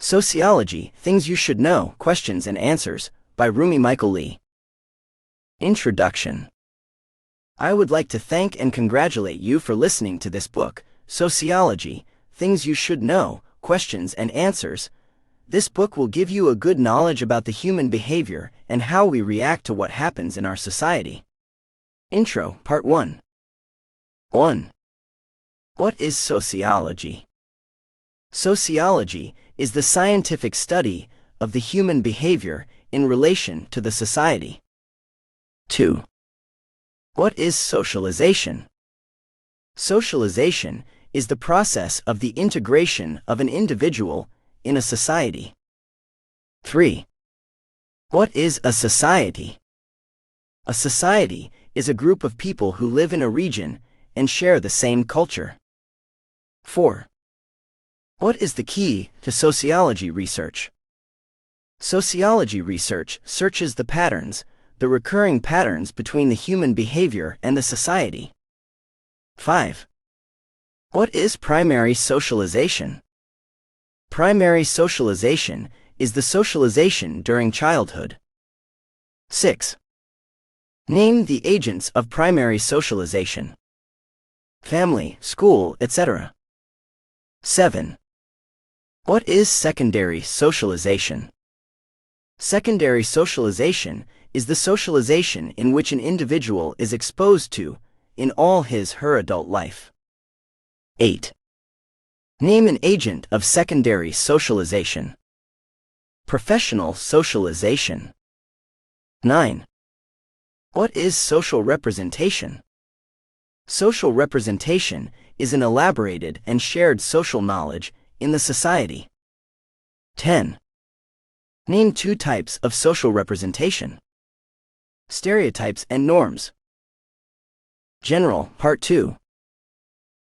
Sociology, Things You Should Know, Questions and Answers, by Rumi Michael Lee. Introduction. I would like to thank and congratulate you for listening to this book, Sociology, Things You Should Know, Questions and Answers. This book will give you a good knowledge about the human behavior and how we react to what happens in our society. Intro, Part 1. 1. What is sociology? Sociology is the scientific study of the human behavior in relation to the society. 2. What is socialization? Socialization is the process of the integration of an individual in a society. 3. What is a society? A society is a group of people who live in a region and share the same culture. 4. What is the key to sociology research? Sociology research searches the patterns, the recurring patterns between the human behavior and the society. 5. What is primary socialization? Primary socialization is the socialization during childhood. 6. Name the agents of primary socialization. Family, school, etc. 7. What is secondary socialization? Secondary socialization is the socialization in which an individual is exposed to in all his/her adult life. 8. Name an agent of secondary socialization. Professional socialization. 9. What is social representation? Social representation is an elaborated and shared social knowledge in the society. 10. Name two types of social representation. Stereotypes and norms. General, Part 2.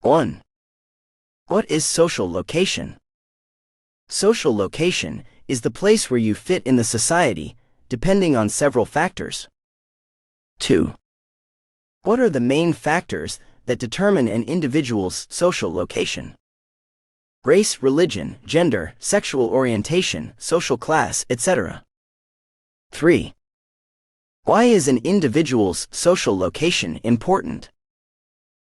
1. What is social location? Social location is the place where you fit in the society, depending on several factors. 2. What are the main factors that determine an individual's social location? Race, religion, gender, sexual orientation, social class, etc. 3. Why is an individual's social location important?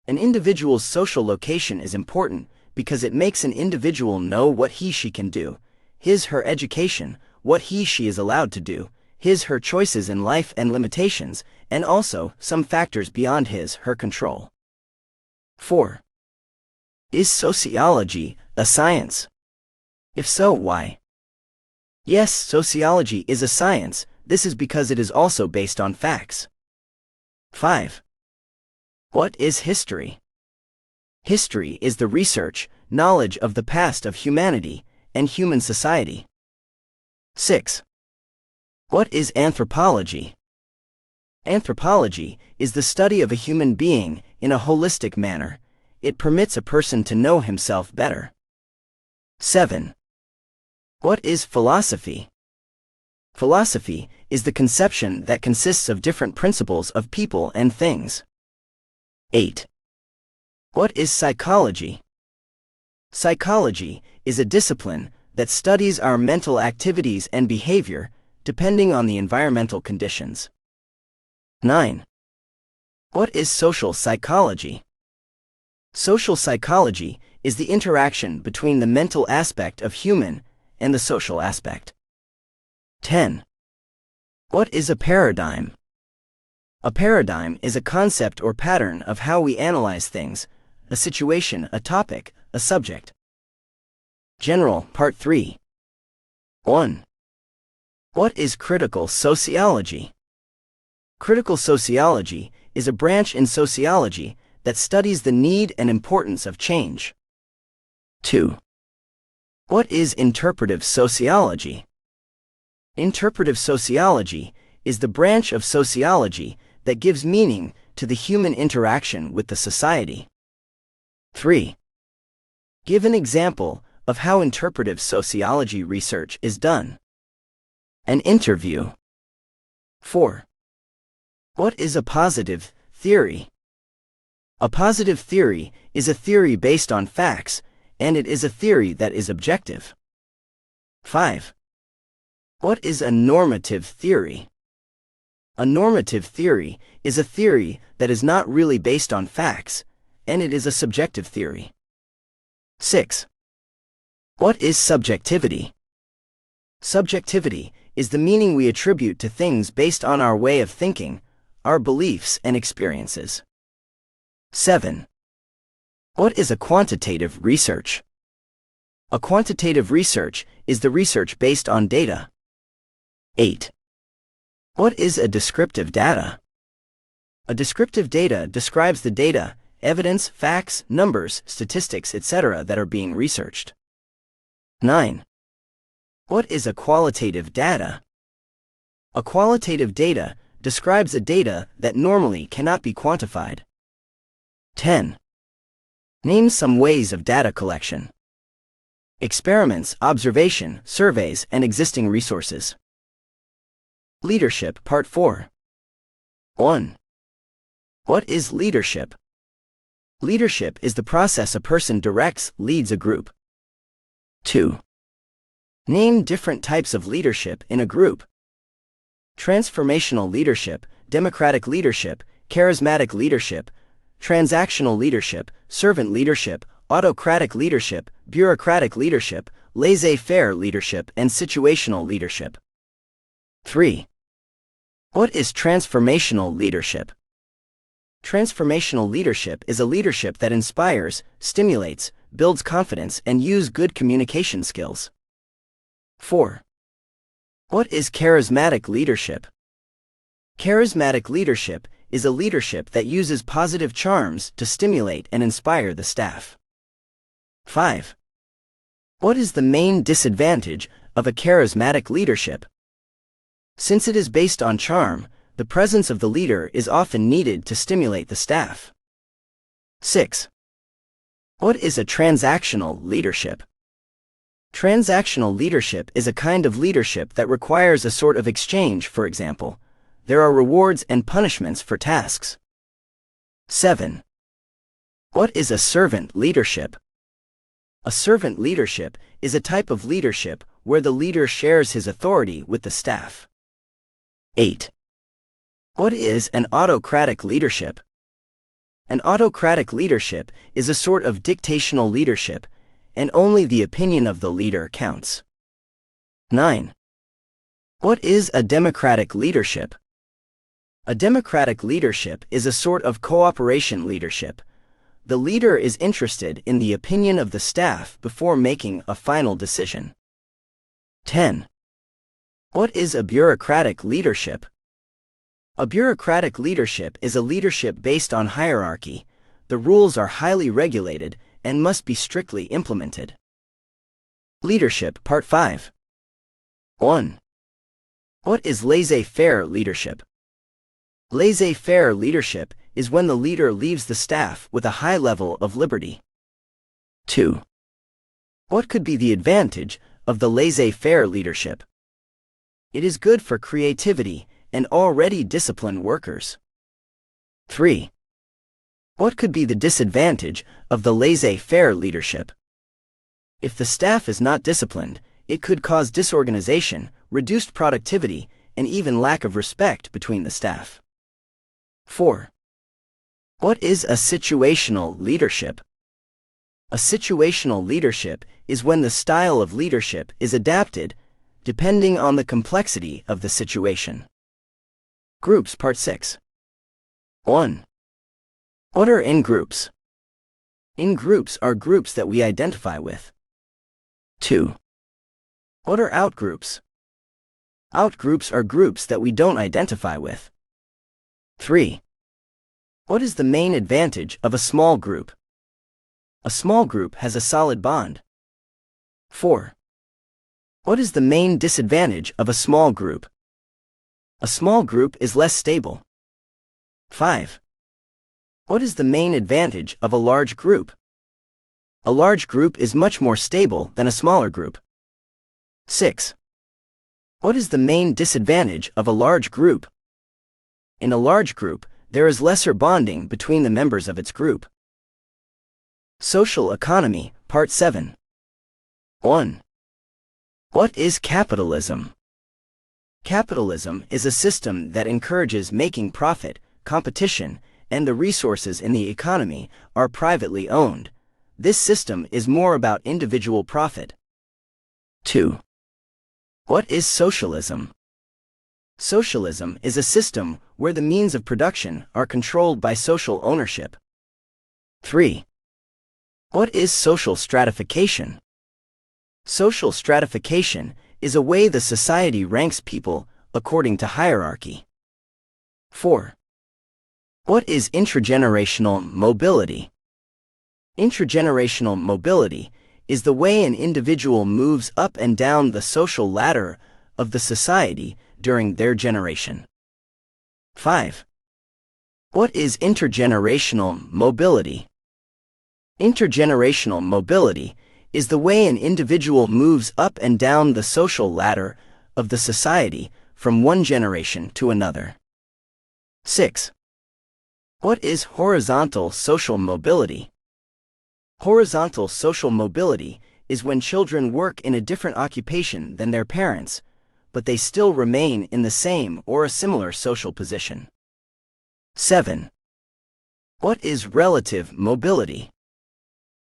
An individual's social location is important because it makes an individual know what he/she can do, his/her education, what he/she is allowed to do, his/her choices in life and limitations, and also some factors beyond his/her control. 4. Is sociology a science? If so, why? Yes, sociology is a science. This is because it is also based on facts. 5. What is history? History is the research, knowledge of the past of humanity and human society. 6. What is anthropology? Anthropology is the study of a human being in a holistic manner. It permits a person to know himself better. 7. What is philosophy? Philosophy is the conception that consists of different principles of people and things. 8. What is psychology? Psychology is a discipline that studies our mental activities and behavior depending on the environmental conditions. 9. What is social psychology? Social psychology is the interaction between the mental aspect of human and the social aspect. 10. What is a paradigm? A paradigm is a concept or pattern of how we analyze things, a situation, a topic, a subject. General, Part 3. 1. What is critical sociology? Critical sociology is a branch in sociology that studies the need and importance of change. 2. What is interpretive sociology? Interpretive sociology is the branch of sociology that gives meaning to the human interaction with the society. 3. Give an example of how interpretive sociology research is done. An interview. 4. What is a positive theory? A positive theory is a theory based on facts, and it is a theory that is objective. 5. What is a normative theory? A normative theory is a theory that is not really based on facts, and it is a subjective theory. 6. What is subjectivity? Subjectivity is the meaning we attribute to things based on our way of thinking, our beliefs and experiences. 7. What is a quantitative research? A quantitative research is the research based on data. 8. What is a descriptive data? A descriptive data describes the data, evidence, facts, numbers, statistics, etc. that are being researched. 9. What is a qualitative data? A qualitative data describes a data that normally cannot be quantified. 10. Name some ways of data collection. Experiments, observation, surveys, and existing resources. Leadership, Part 4. 1. What is leadership? Leadership is the process a person directs, leads a group. 2. Name different types of leadership in a group. Transformational leadership, democratic leadership, charismatic leadership, transactional leadership, servant leadership, autocratic leadership, bureaucratic leadership, laissez-faire leadership, and situational leadership. 3. What is transformational leadership? Transformational leadership is a leadership that inspires, stimulates, builds confidence, and uses good communication skills. 4. What is charismatic leadership? Charismatic leadership is a leadership that uses positive charms to stimulate and inspire the staff. 5. What is the main disadvantage of a charismatic leadership? Since it is based on charm, the presence of the leader is often needed to stimulate the staff. 6. What is a transactional leadership? Transactional leadership is a kind of leadership that requires a sort of exchange. For example, there are rewards and punishments for tasks. 7. What is a servant leadership? A servant leadership is a type of leadership where the leader shares his authority with the staff. 8. What is an autocratic leadership? An autocratic leadership is a sort of dictational leadership, and only the opinion of the leader counts. 9. What is a democratic leadership? A democratic leadership is a sort of cooperation leadership. The leader is interested in the opinion of the staff before making a final decision. 10. What is a bureaucratic leadership? A bureaucratic leadership is a leadership based on hierarchy. The rules are highly regulated and must be strictly implemented. Leadership, Part 5. 1. What is laissez-faire leadership? Laissez-faire leadership is when the leader leaves the staff with a high level of liberty. 2. What could be the advantage of the laissez-faire leadership? It is good for creativity and already disciplined workers. 3. What could be the disadvantage of the laissez-faire leadership? If the staff is not disciplined, it could cause disorganization, reduced productivity, and even lack of respect between the staff. 4. What is a situational leadership? A situational leadership is when the style of leadership is adapted depending on the complexity of the situation. Groups, Part 6. 1. What are in-groups? In-groups are groups that we identify with. 2. What are out-groups? Out-groups are groups that we don't identify with. 3. What is the main advantage of a small group? A small group has a solid bond. 4. What is the main disadvantage of a small group? A small group is less stable. 5. What is the main advantage of a large group? A large group is much more stable than a smaller group. 6. What is the main disadvantage of a large group? In a large group, there is lesser bonding between the members of its group. Social Economy, Part 7. 1. What is capitalism? Capitalism is a system that encourages making profit, competition, and the resources in the economy are privately owned. This system is more about individual profit. 2. What is socialism? Socialism is a system where the means of production are controlled by social ownership. 3. What is social stratification? Social stratification is a way the society ranks people according to hierarchy. 4. What is intragenerational mobility? Intragenerational mobility is the way an individual moves up and down the social ladder of the society during their generation. 5. What is intergenerational mobility? Intergenerational mobility is the way an individual moves up and down the social ladder of the society from one generation to another. 6. What is horizontal social mobility? Horizontal social mobility is when children work in a different occupation than their parents, but they still remain in the same or a similar social position. 7. What is relative mobility?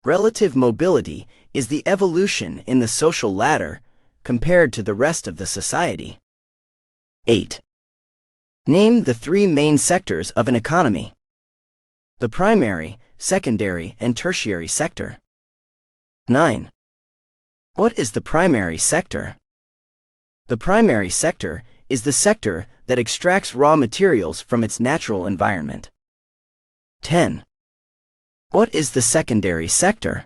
Relative mobility is the evolution in the social ladder compared to the rest of the society. 8. Name the three main sectors of an economy. The primary, secondary, and tertiary sector. 9. What is the primary sector? The primary sector is the sector that extracts raw materials from its natural environment. 10. What is the secondary sector?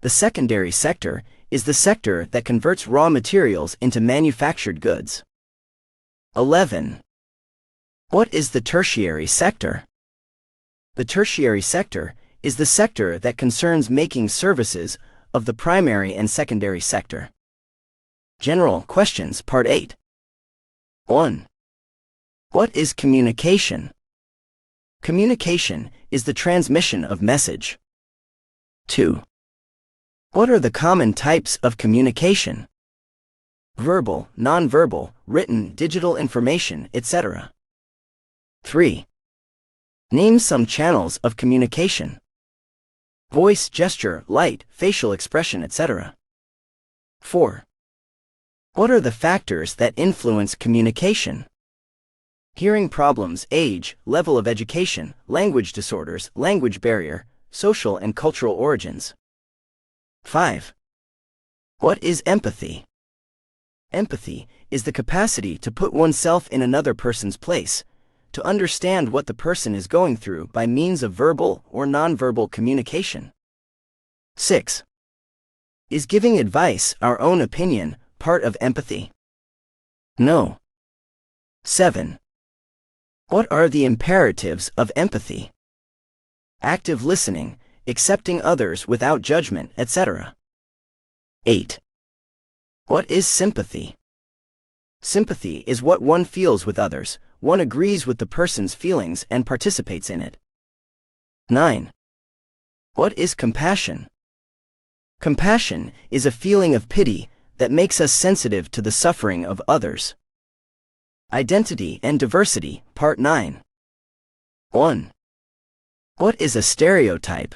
The secondary sector is the sector that converts raw materials into manufactured goods. 11. What is the tertiary sector? The tertiary sector is the sector that concerns making services of the primary and secondary sector. General questions, Part 8. 1. What is communication? Communication is the transmission of message. 2. What are the common types of communication? Verbal, nonverbal, written, digital information, etc. 3. Name some channels of communication. Voice, gesture, light, facial expression, etc. 4. What are the factors that influence communication? Hearing problems, age, level of education, language disorders, language barrier, social and cultural origins. 5. What is empathy? Empathy is the capacity to put oneself in another person's place, to understand what the person is going through by means of verbal or nonverbal communication. 6. Is giving advice, our own opinion, part of empathy? No. 7. What are the imperatives of empathy? Active listening, accepting others without judgment, etc. 8. What is sympathy? Sympathy is what one feels with others. One agrees with the person's feelings and participates in it. 9. What is compassion? Compassion is a feeling of pity that makes us sensitive to the suffering of others. Identity and diversity, Part 9. 1. What is a stereotype?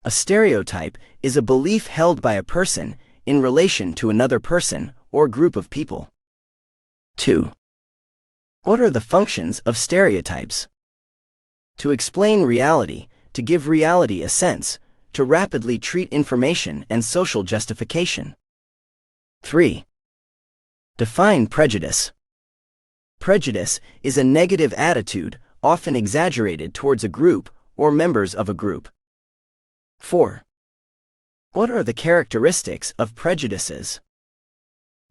A stereotype is a belief held by a person in relation to another person or group of people. 2. What are the functions of stereotypes? To explain reality, to give reality a sense, to rapidly treat information and social justification. 3. Define prejudice. Prejudice is a negative attitude, often exaggerated towards a group or members of a group. 4. What are the characteristics of prejudices?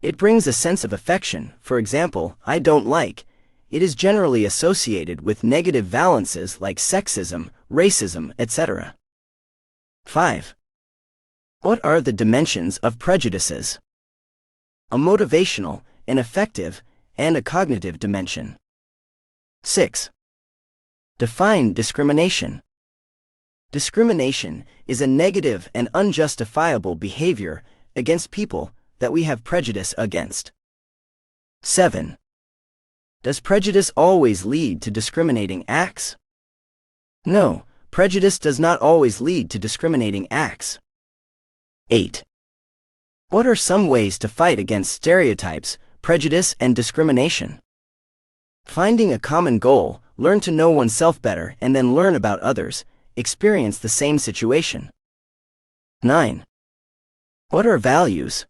It brings a sense of affection, for example, I don't like. It is generally associated with negative valences like sexism, racism, etc. 5. What are the dimensions of prejudices? A motivational, an affective, and a cognitive dimension. 6. Define discrimination. Discrimination is a negative and unjustifiable behavior against people that we have prejudice against. 7. Does prejudice always lead to discriminating acts? No, prejudice does not always lead to discriminating acts. 8. What are some ways to fight against stereotypes, prejudice, and discrimination? Finding a common goal, learn to know oneself better and then learn about others, experience the same situation. 9. What are values?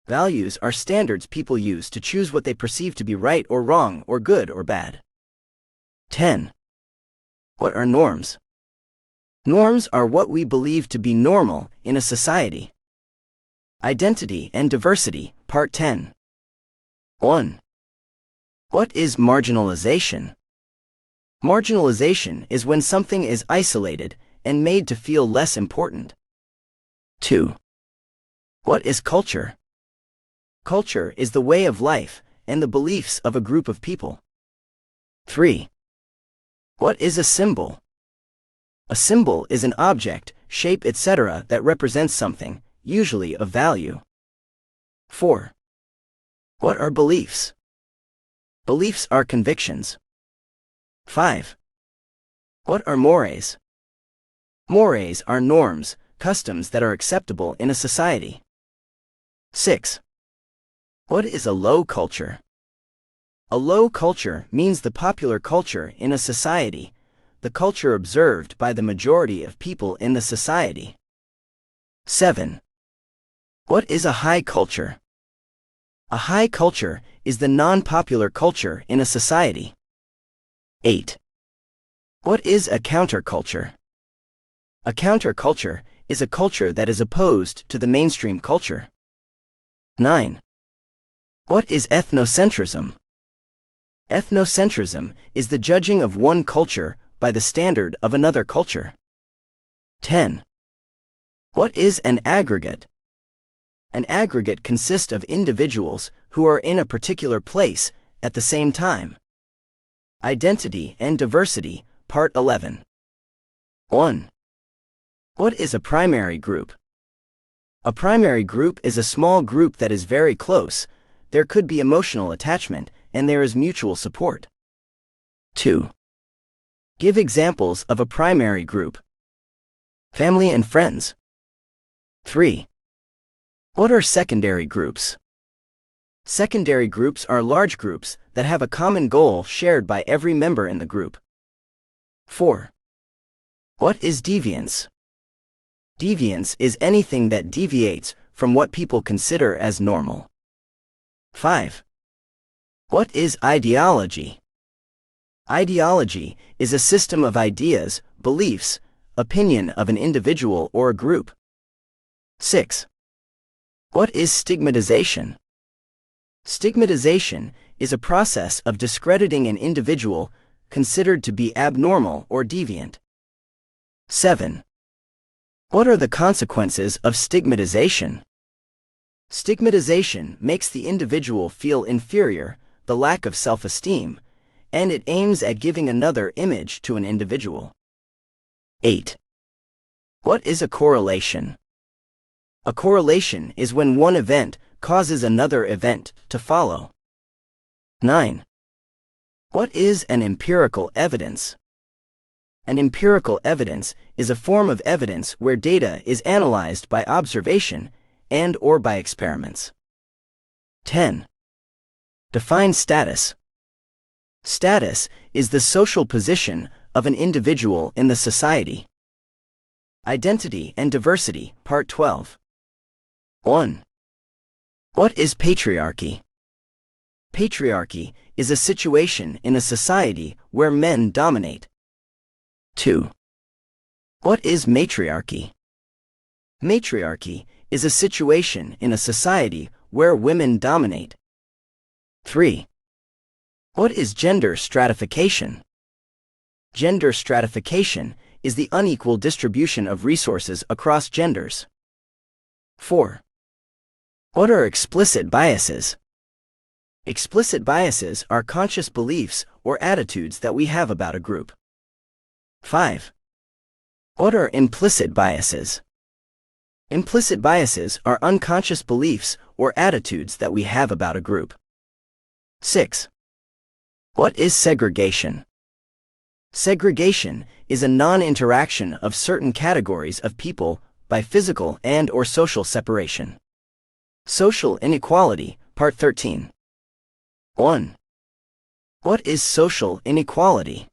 Values are standards people use to choose what they perceive to be right or wrong or good or bad. 10. What are norms? Norms are what we believe to be normal in a society. Identity and Diversity, Part 10. 1. What is marginalization? Marginalization is when something is isolated and made to feel less important. 2. What is culture? Culture is the way of life and the beliefs of a group of people. 3. What is a symbol? A symbol is an object, shape, etc. that represents something, usually of value. 4. What are beliefs? Beliefs are convictions. 5. What are mores? Mores are norms, customs that are acceptable in a society. 6. What is a low culture? A low culture means the popular culture in a society, the culture observed by the majority of people in the society. 7. What is a high culture? A high culture is the non-popular culture in a society. 8. What is a counterculture? A counterculture is a culture that is opposed to the mainstream culture. 9. What is ethnocentrism? Ethnocentrism is the judging of one culture by the standard of another culture. 10. What is an aggregate? An aggregate consists of individuals who are in a particular place at the same time. Identity and Diversity, Part 11. 1. What is a primary group? A primary group is a small group that is very close. There could be emotional attachment, and there is mutual support. 2. Give examples of a primary group. Family and friends. 3. What are secondary groups? Secondary groups are large groups that have a common goal shared by every member in the group. 4. What is deviance? Deviance is anything that deviates from what people consider as normal. 5. What is ideology? Ideology is a system of ideas, beliefs, opinion of an individual or a group. 6. What is stigmatization? Stigmatization is a process of discrediting an individual considered to be abnormal or deviant. 7. What are the consequences of stigmatization? Stigmatization makes the individual feel inferior, the lack of self-esteem, and it aims at giving another image to an individual. 8. What is a correlation? A correlation is when one event causes another event to follow. 9. What is an empirical evidence? An empirical evidence is a form of evidence where data is analyzed by observation and/or by experiments. 10. Define status. Status is the social position of an individual in the society. Identity and Diversity, Part 12. 1. What is patriarchy? Patriarchy is a situation in a society where men dominate. 2. What is matriarchy? Matriarchy is a situation in a society where women dominate. 3. What is gender stratification? Gender stratification is the unequal distribution of resources across genders. 4. What are explicit biases? Explicit biases are conscious beliefs or attitudes that we have about a group. 5. What are implicit biases? Implicit biases are unconscious beliefs or attitudes that we have about a group. 6. What is segregation? Segregation is a non-interaction of certain categories of people by physical and/or social separation. Social inequality, Part 13. 1. What is social inequality?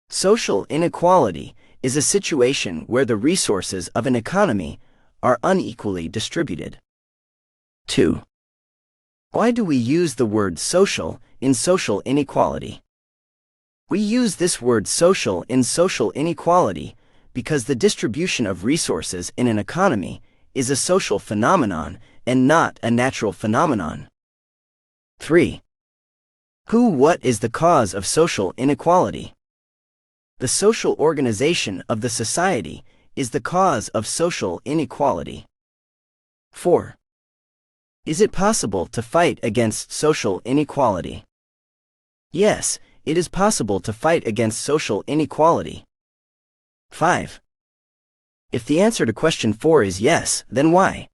Social inequality is a situation where the resources of an economy are unequally distributed. 2. Why do we use the word social in social inequality? We use this word social in social inequality because the distribution of resources in an economy is a social phenomenon and not a natural phenomenon. 3. What is the cause of social inequality? The social organization of the society is the cause of social inequality. 4. Is it possible to fight against social inequality? Yes, it is possible to fight against social inequality. 5. If the answer to question 4 is yes, then why?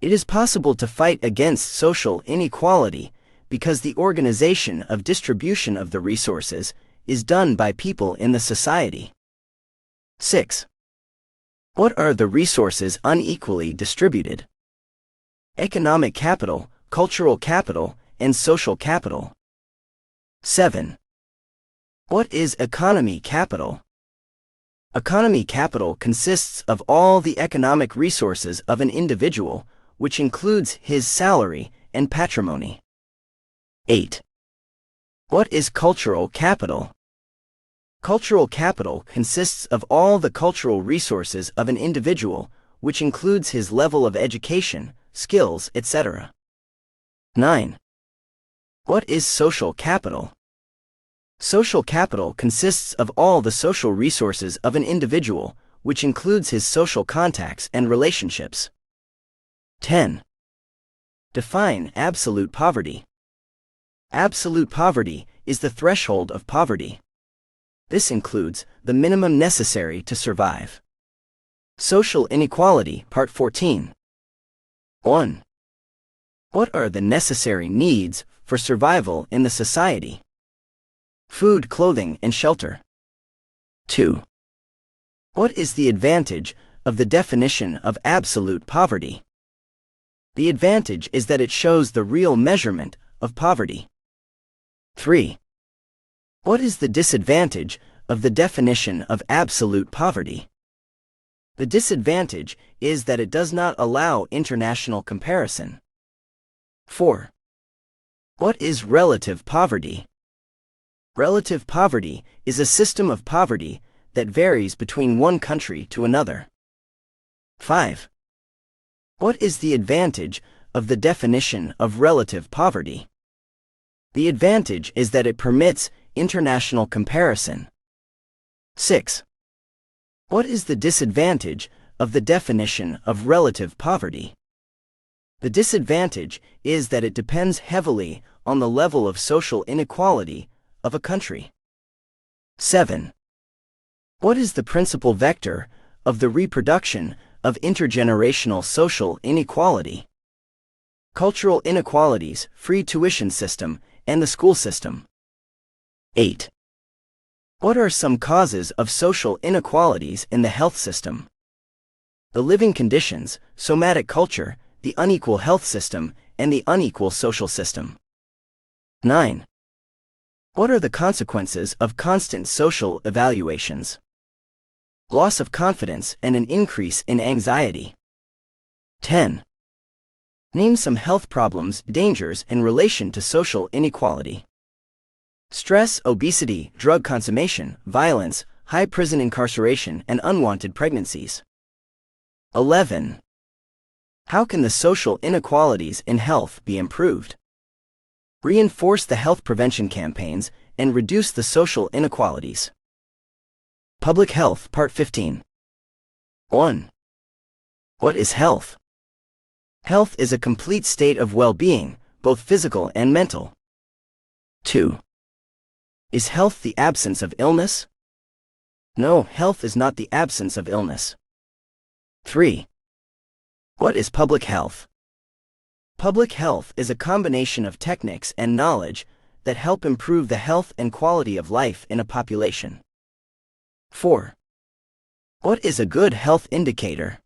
It is possible to fight against social inequality because the organization of distribution of the resources is done by people in the society. 6. What are the resources unequally distributed? Economic capital, cultural capital, and social capital. 7. What is economy capital? Economy capital consists of all the economic resources of an individual, which includes his salary and patrimony. 8. What is cultural capital? Cultural capital consists of all the cultural resources of an individual, which includes his level of education, skills, etc. 9. What is social capital? Social capital consists of all the social resources of an individual, which includes his social contacts and relationships. 10. Define absolute poverty. Absolute poverty is the threshold of poverty. This includes the minimum necessary to survive. Social inequality, Part 14. 1. What are the necessary needs for survival in the society? Food, clothing, and shelter. 2. What is the advantage of the definition of absolute poverty? The advantage is that it shows the real measurement of poverty. 3. What is the disadvantage of the definition of absolute poverty? The disadvantage is that it does not allow international comparison. 4. What is relative poverty? Relative poverty is a system of poverty that varies between one country to another. 5. What is the advantage of the definition of relative poverty? The advantage is that it permits international comparison. 6. What is the disadvantage of the definition of relative poverty? The disadvantage is that it depends heavily on the level of social inequality of a country. 7. What is the principal vector of the reproduction of intergenerational social inequality? Cultural inequalities, free tuition system, and the school system. 8. What are some causes of social inequalities in the health system? The living conditions, somatic culture, the unequal health system, and the unequal social system. 9. What are the consequences of constant social evaluations? Loss of confidence and an increase in anxiety. 10. Name some health problems, dangers in relation to social inequality. Stress, obesity, drug consumption, violence, high prison incarceration, and unwanted pregnancies. 11. How can the social inequalities in health be improved? Reinforce the health prevention campaigns and reduce the social inequalities. Public Health, Part 15. 1. What is health? Health is a complete state of well-being, both physical and mental. 2. Is health the absence of illness? No, health is not the absence of illness. 3. What is public health? Public health is a combination of techniques and knowledge that help improve the health and quality of life in a population. 4. What is a good health indicator?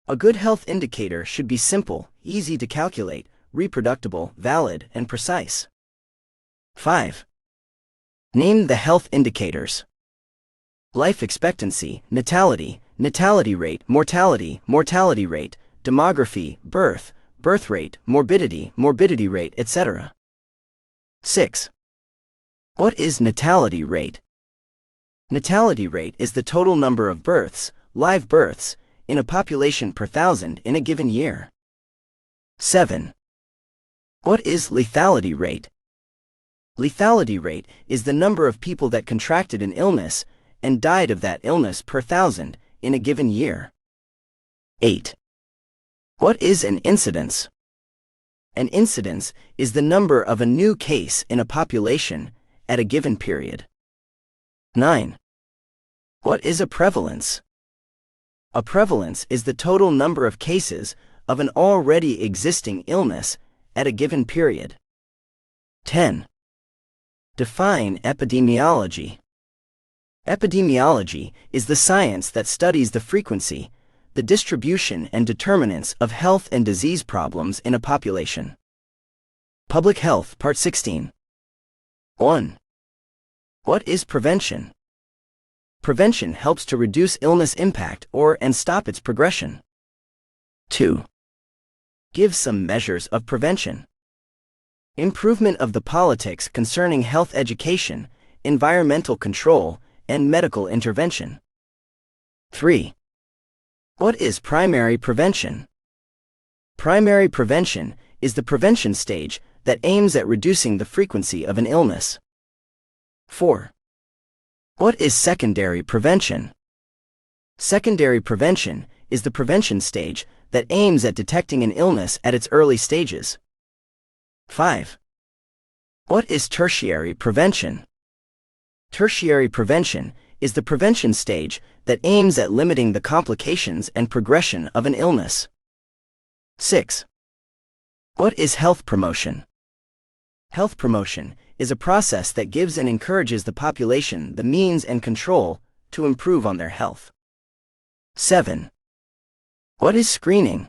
A good health indicator should be simple, easy to calculate, reproducible, valid, and precise. 5. Name the health indicators. Life expectancy, natality, natality rate, mortality, mortality rate, demography, birth, birth rate, morbidity, morbidity rate, etc. 6. What is natality rate? Natality rate is the total number of births, live births, in a population per thousand in a given year. 7. What is lethality rate? Lethality rate is the number of people that contracted an illness and died of that illness per thousand in a given year. 8. What is an incidence? An incidence is the number of a new case in a population at a given period. 9. What is a prevalence? A prevalence is the total number of cases of an already existing illness at a given period. 10. Define epidemiology. Epidemiology is the science that studies the frequency, the distribution and determinants of health and disease problems in a population. Public Health, Part 16. 1. What is prevention? Prevention helps to reduce illness impact and stop its progression. 2. Give some measures of prevention. Improvement of the politics concerning health education, environmental control, and medical intervention. 3. What is primary prevention? Primary prevention is the prevention stage that aims at reducing the frequency of an illness. 4. What is secondary prevention? Secondary prevention is the prevention stage that aims at detecting an illness at its early stages. 5. What is tertiary prevention? Tertiary prevention is the prevention stage that aims at limiting the complications and progression of an illness. 6. What is health promotion? Health promotion is a process that gives and encourages the population the means and control to improve on their health. 7. What is screening?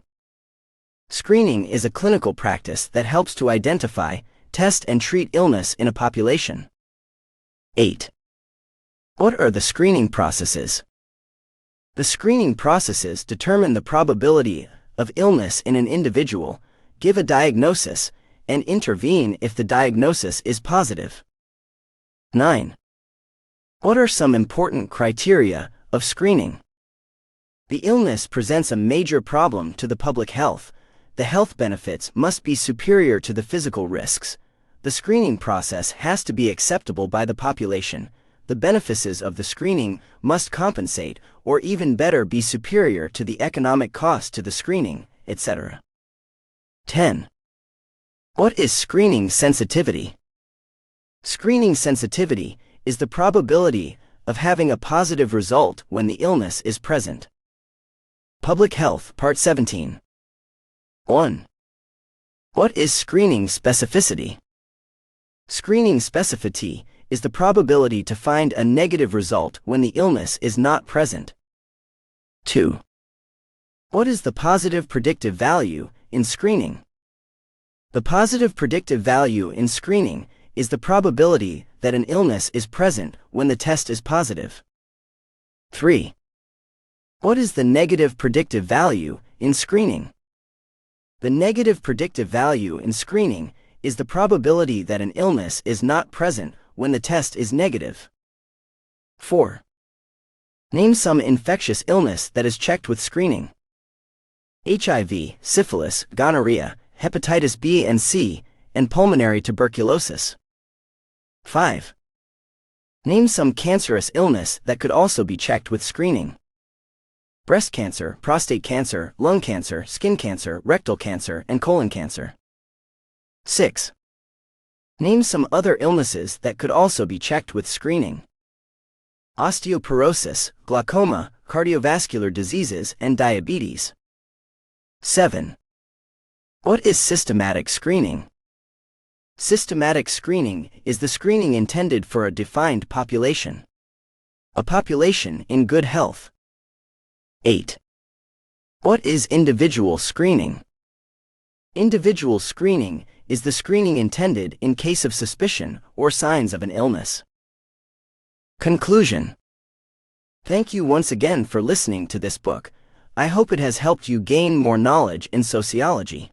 Screening is a clinical practice that helps to identify, test, and treat illness in a population. 8. What are the screening processes? The screening processes determine the probability of illness in an individual, give a diagnosis, and intervene if the diagnosis is positive. 9. What are some important criteria of screening? The illness presents a major problem to the public health. The health benefits must be superior to the physical risks. The screening process has to be acceptable by the population. The benefits of the screening must compensate, or even better, be superior to the economic cost to the screening, etc. 10. What is screening sensitivity? Screening sensitivity is the probability of having a positive result when the illness is present. Public Health, Part 17. 1. What is screening specificity? Screening specificity is the probability to find a negative result when the illness is not present. 2. What is the positive predictive value in screening? The positive predictive value in screening is the probability that an illness is present when the test is positive. 3. What is the negative predictive value in screening? The negative predictive value in screening is the probability that an illness is not present when the test is negative. 4. Name some infectious illness that is checked with screening. HIV, syphilis, gonorrhea, hepatitis B and C, and pulmonary tuberculosis. 5. Name some cancerous illness that could also be checked with screening. Breast cancer, prostate cancer, lung cancer, skin cancer, rectal cancer, and colon cancer. 6. Name some other illnesses that could also be checked with screening. Osteoporosis, glaucoma, cardiovascular diseases, and diabetes. 7. What is systematic screening? Systematic screening is the screening intended for a defined population. A population in good health. 8. What is individual screening? Individual screening is the screening intended in case of suspicion or signs of an illness. Conclusion. Thank you once again for listening to this book. I hope it has helped you gain more knowledge in sociology.